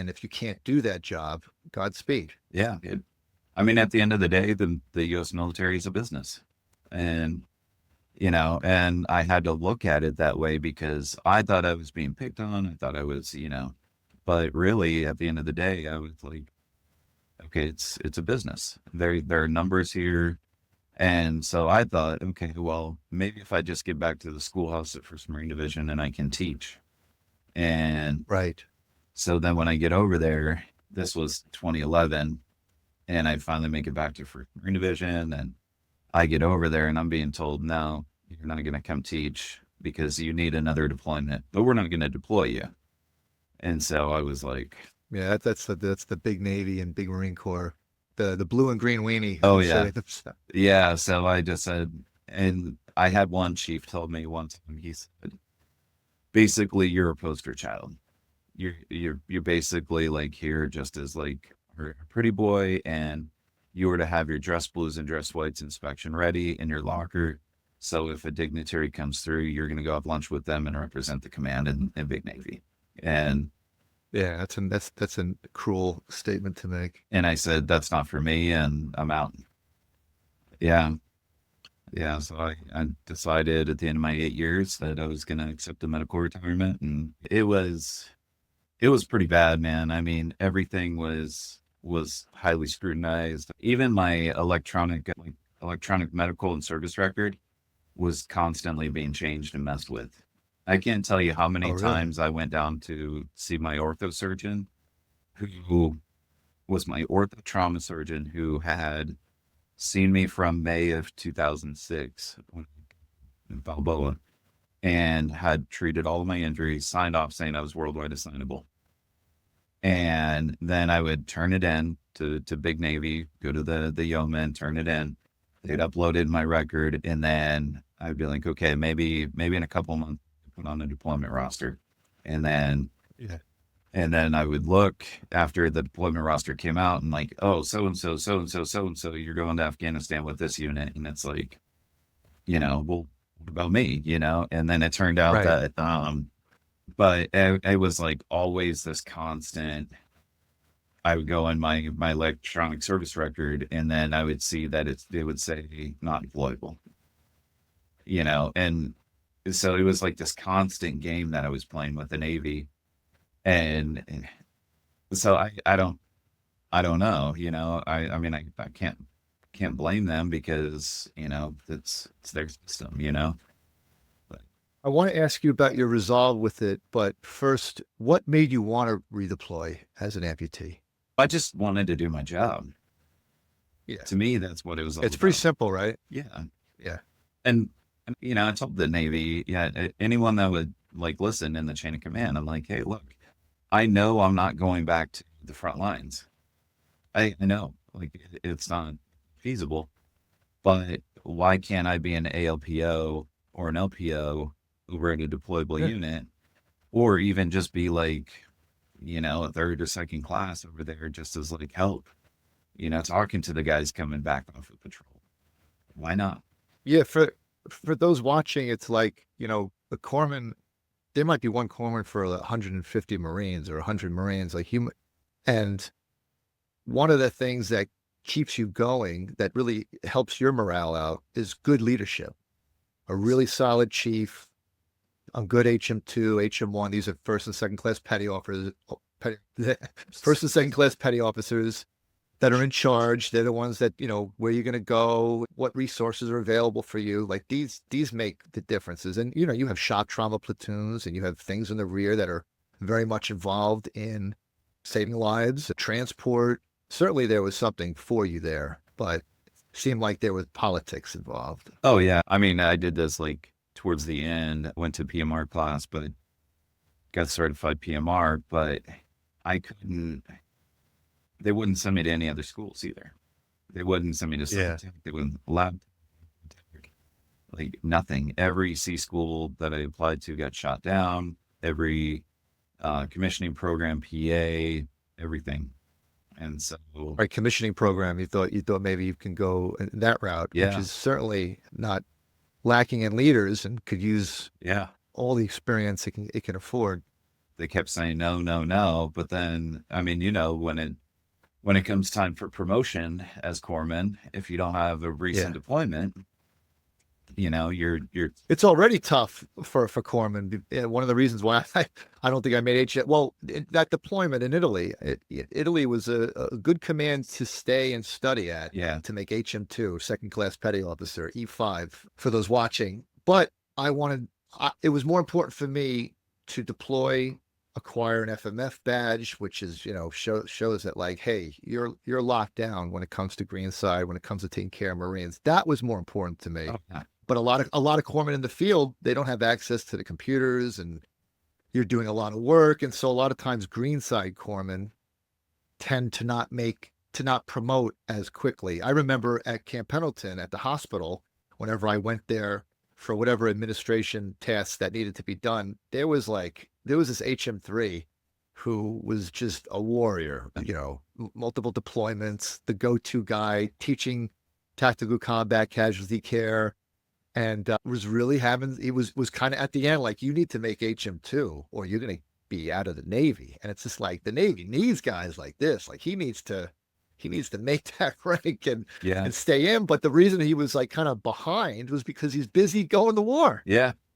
And if you can't do that job, Godspeed. Yeah. I mean, at the end of the day, the U.S. military is a business. And, and I had to look at it that way because I thought I was being picked on. I thought I was, but really at the end of the day, I was like, okay, it's a business. There are numbers here. And so I thought, okay, well, maybe if I just get back to the schoolhouse at First Marine Division and I can teach. And Right. so then when I get over there, this was 2011, and I finally make it back to First Marine Division, and I get over there and I'm being told, no, you're not going to come teach because you need another deployment, but we're not going to deploy you. And so I was like, Yeah, that's the big Navy and big Marine Corps, the blue and green weenie oh yeah, inserting themselves. yeah. So I just said, and I had one chief told me one time, he said, basically you're a poster child. You're basically like here just as like a pretty boy, and you were to have your dress blues and dress whites inspection ready in your locker. So if a dignitary comes through, you're going to go have lunch with them and represent the command in Big Navy. And Yeah, that's a cruel statement to make. I said that's not for me, and I'm out. Yeah, yeah. So I decided at the end of my 8 years that I was going to accept a medical retirement, and it was pretty bad, man. I mean, everything was highly scrutinized. Even my electronic medical and service record was constantly being changed and messed with. I can't tell you how Oh, many really? times I went down to see my ortho surgeon, who was my ortho trauma surgeon, who had seen me from May of 2006 in Balboa and had treated all of my injuries, signed off saying I was worldwide assignable. And then I would turn it in to Big Navy, go to the yeoman, turn it in. They'd uploaded my record, and then I'd be like, okay, maybe in a couple of months, put on a deployment roster, and then Yeah. and then I would look after the deployment roster came out, and like, oh, so and so, so and so, so and so, you're going to Afghanistan with this unit, and it's like, well, what about me, And then it turned out Right. that but it was like always this constant. I would go on my electronic service record, and then I would see that it would say not deployable, and so it was like this constant game that I was playing with the Navy, and so I don't know, I mean I can't blame them because it's their system, but I want to ask you about your resolve with it, but first, what made you want to redeploy as an amputee? I just wanted to do my job. Yeah. To me, that's what it was all It's pretty about. simple, right? Yeah. Yeah. And I told the Navy, yeah, anyone that would like listen in the chain of command, I'm like, hey, look, I know I'm not going back to the front lines. I know, like, it's not feasible, but why can't I be an ALPO or an LPO over at a deployable Yeah. unit, or even just be like, a third or second class over there just as like help, talking to the guys coming back off of patrol. Why not? Yeah. For those watching, it's like, the corpsman, there might be one corpsman for 150 Marines or 100 Marines, like human. And one of the things that keeps you going, that really helps your morale out, is good leadership. A really solid chief, a good HM2, HM1. These are first and second class petty officers, first and second class petty officers that are in charge. They're the ones that, where you're going to go, what resources are available for you. Like these make the differences. And, you have shock trauma platoons, and you have things in the rear that are very much involved in saving lives, transport. Certainly there was something for you there, but it seemed like there was politics involved. Oh yeah. I mean, I did this like towards the end, went to PMR class, but got certified PMR, but I couldn't, they wouldn't send me to any other schools either. They wouldn't send me to Yeah. Scientific. They wouldn't lab, like nothing. Every C school that I applied to got shot down. Every commissioning program, PA, everything. And so, Right, commissioning program. You thought maybe you can go in that route, which yeah, is certainly not lacking in leaders and could use yeah. all the experience it can afford. they kept saying no, no, no. But then, I mean, when it comes time for promotion as corpsman, if you don't have a recent Yeah. deployment, you're It's already tough for corpsmen. One of the reasons why I don't think I made HM. Well, that deployment in Italy, Italy was a good command to stay and study at, yeah, to make HM2, second class petty officer, E5 for those watching. But it was more important for me to deploy, acquire an FMF badge, which is, shows that like, hey, you're locked down when it comes to Greenside, when it comes to taking care of Marines. That was more important to me. oh, yeah, But a lot of corpsmen in the field, they don't have access to the computers, and you're doing a lot of work. And so a lot of times Greenside corpsmen tend to not promote as quickly. I remember at Camp Pendleton at the hospital, whenever I went there for whatever administration tasks that needed to be done, there was this HM3 who was just a warrior, multiple deployments, the go-to guy, teaching tactical combat casualty care, and was really he was kind of at the end like, you need to make HM2 or you're going to be out of the Navy. And it's just like the Navy needs guys like this. Like he needs to make that rank yeah, and stay in. But the reason he was like kind of behind was because he's busy going to war. yeah.